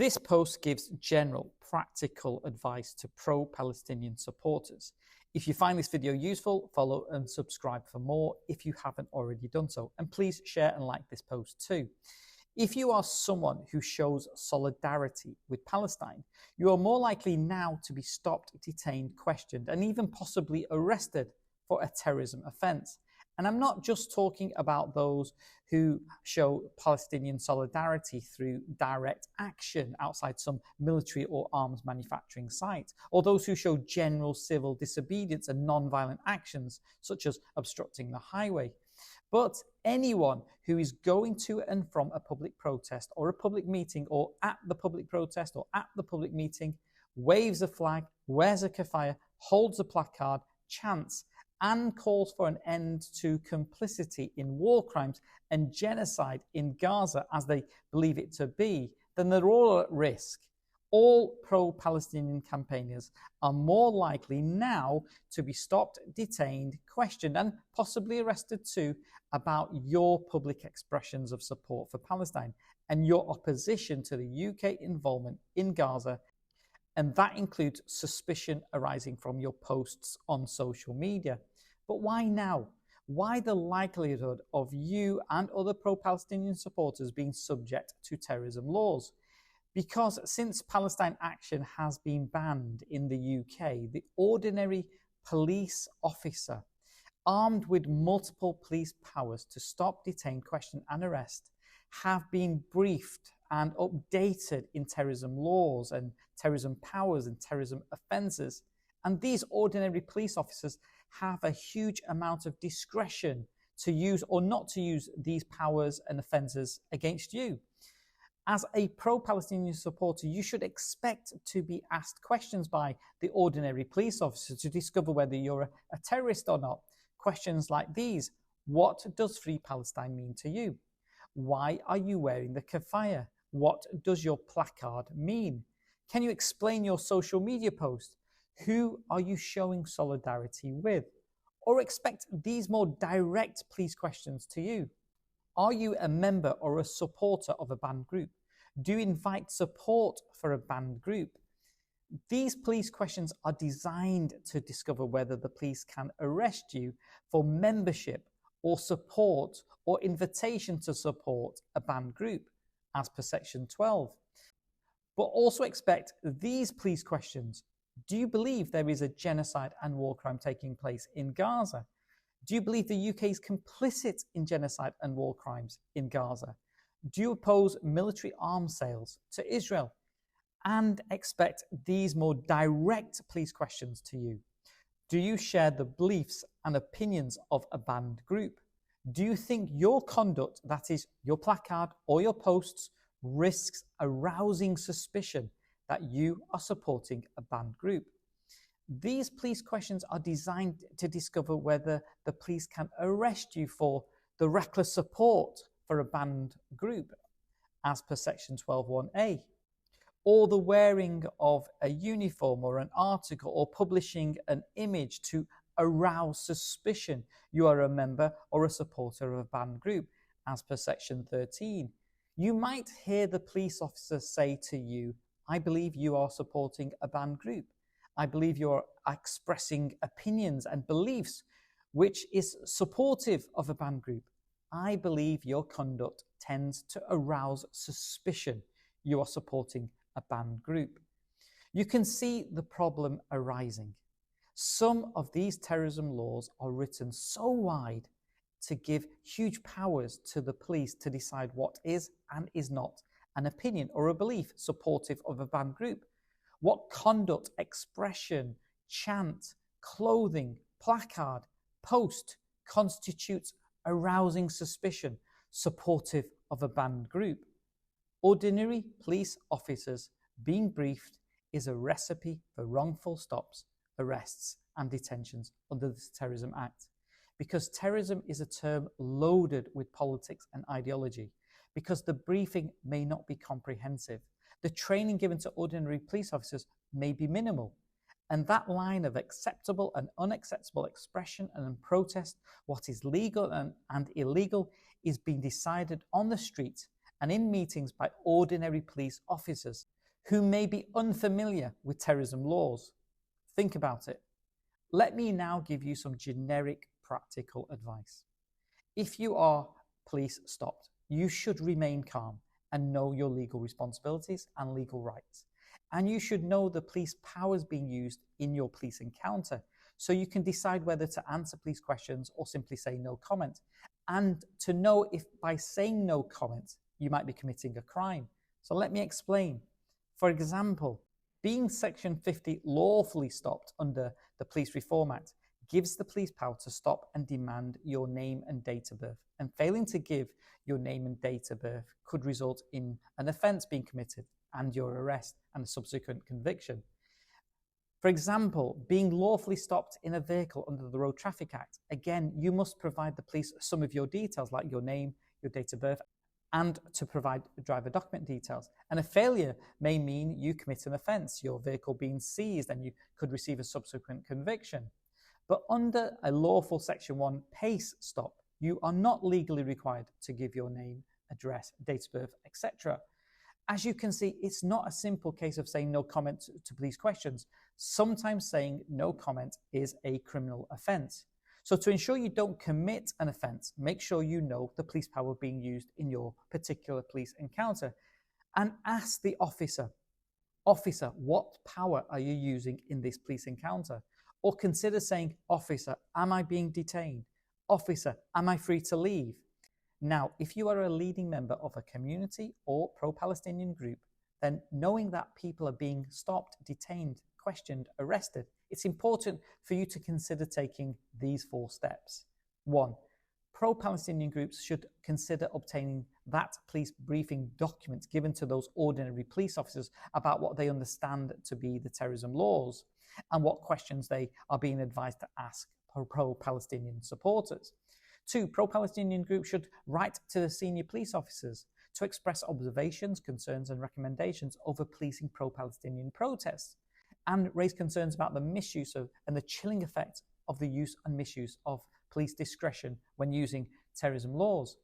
This post gives general, practical advice to pro-Palestinian supporters. If you find this video useful, follow and subscribe for more if you haven't already done so. And please share and like this post too. If you are someone who shows solidarity with Palestine, you are more likely now to be stopped, detained, questioned, and even possibly arrested for a terrorism offence. And I'm not just talking about those who show Palestinian solidarity through direct action outside some military or arms manufacturing site, or those who show general civil disobedience and non-violent actions, such as obstructing the highway. But anyone who is going to and from a public protest or a public meeting, or at the public protest or at the public meeting, waves a flag, wears a keffiyeh, holds a placard, chants, and calls for an end to complicity in war crimes and genocide in Gaza as they believe it to be, then they're all at risk. All pro-Palestinian campaigners are more likely now to be stopped, detained, questioned, and possibly arrested too about your public expressions of support for Palestine and your opposition to the UK involvement in Gaza. And that includes suspicion arising from your posts on social media. But why now? Why the likelihood of you and other pro-Palestinian supporters being subject to terrorism laws? Because since Palestine Action has been banned in the UK, the ordinary police officer, armed with multiple police powers to stop, detain, question and arrest, have been briefed and updated in terrorism laws and terrorism powers and terrorism offences. And these ordinary police officers have a huge amount of discretion to use or not to use these powers and offences against you. As a pro-Palestinian supporter, you should expect to be asked questions by the ordinary police officer to discover whether you're a terrorist or not. Questions like these: what does Free Palestine mean to you? Why are you wearing the keffiyeh? What does your placard mean? Can you explain your social media post? Who are you showing solidarity with? Or expect these more direct police questions to you. Are you a member or a supporter of a banned group? Do you invite support for a banned group? These police questions are designed to discover whether the police can arrest you for membership or support or invitation to support a banned group, as per section 12. But also expect these police questions. Do you believe there is a genocide and war crime taking place in Gaza? Do you believe the UK is complicit in genocide and war crimes in Gaza? Do you oppose military arms sales to Israel? And expect these more direct police questions to you. Do you share the beliefs and opinions of a banned group? Do you think your conduct, that is your placard or your posts, risks arousing suspicion that you are supporting a banned group? These police questions are designed to discover whether the police can arrest you for the reckless support for a banned group, as per section 12.1a, or the wearing of a uniform or an article or publishing an image to arouse suspicion you are a member or a supporter of a banned group, as per section 13. You might hear the police officer say to you, I believe you are supporting a banned group. I believe you are expressing opinions and beliefs which is supportive of a banned group. I believe your conduct tends to arouse suspicion you are supporting a banned group. You can see the problem arising. Some of these terrorism laws are written so wide to give huge powers to the police to decide what is and is not an opinion or a belief supportive of a banned group. What conduct, expression, chant, clothing, placard, post constitutes arousing suspicion supportive of a banned group. Ordinary police officers being briefed is a recipe for wrongful stops, arrests and detentions under the Terrorism Act. Because terrorism is a term loaded with politics and ideology, because the briefing may not be comprehensive, the training given to ordinary police officers may be minimal, and that line of acceptable and unacceptable expression and protest, what is legal and illegal, is being decided on the street and in meetings by ordinary police officers who may be unfamiliar with terrorism laws. Think about it. Let me now give you some generic practical advice. If you are police stopped, you should remain calm and know your legal responsibilities and legal rights. And you should know the police powers being used in your police encounter, so you can decide whether to answer police questions or simply say no comment, and to know if by saying no comment you might be committing a crime. So let me explain. For example, being Section 50 lawfully stopped under the Police Reform Act gives the police power to stop and demand your name and date of birth, and failing to give your name and date of birth could result in an offence being committed and your arrest and a subsequent conviction. For example, being lawfully stopped in a vehicle under the Road Traffic Act, again, you must provide the police some of your details like your name, your date of birth, and to provide driver document details. And a failure may mean you commit an offence, your vehicle being seized, and you could receive a subsequent conviction. But under a lawful Section 1 PACE stop, you are not legally required to give your name, address, date of birth, etc. As you can see, it's not a simple case of saying no comment to police questions. Sometimes saying no comment is a criminal offence. So to ensure you don't commit an offence, make sure you know the police power being used in your particular police encounter, and ask the officer, what power are you using in this police encounter? Or consider saying, officer, am I being detained? Officer, am I free to leave? Now, if you are a leading member of a community or pro-Palestinian group, then knowing that people are being stopped, detained, questioned, arrested, it's important for you to consider taking these 4 steps. 1. Pro-Palestinian groups should consider obtaining that police briefing document given to those ordinary police officers about what they understand to be the terrorism laws and what questions they are being advised to ask pro-Palestinian supporters. 2. Pro-Palestinian groups should write to the senior police officers to express observations, concerns and recommendations over policing pro-Palestinian protests and raise concerns about the misuse of and the chilling effect of the use and misuse of police discretion when using terrorism laws.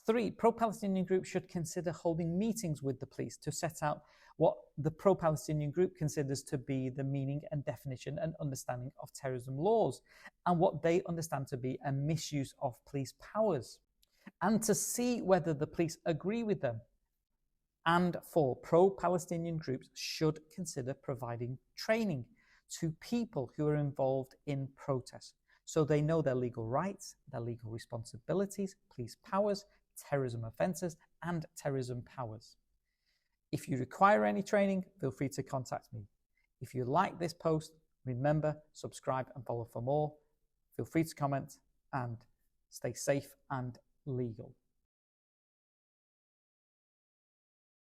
3. Pro-Palestinian groups should consider holding meetings with the police to set out what the pro-Palestinian group considers to be the meaning and definition and understanding of terrorism laws and what they understand to be a misuse of police powers, and to see whether the police agree with them. And 4. Pro-Palestinian groups should consider providing training to people who are involved in protests so they know their legal rights, their legal responsibilities, police powers, terrorism offences and terrorism powers. If you require any training, feel free to contact me. If you like this post, remember, subscribe and follow for more. Feel free to comment and stay safe and legal.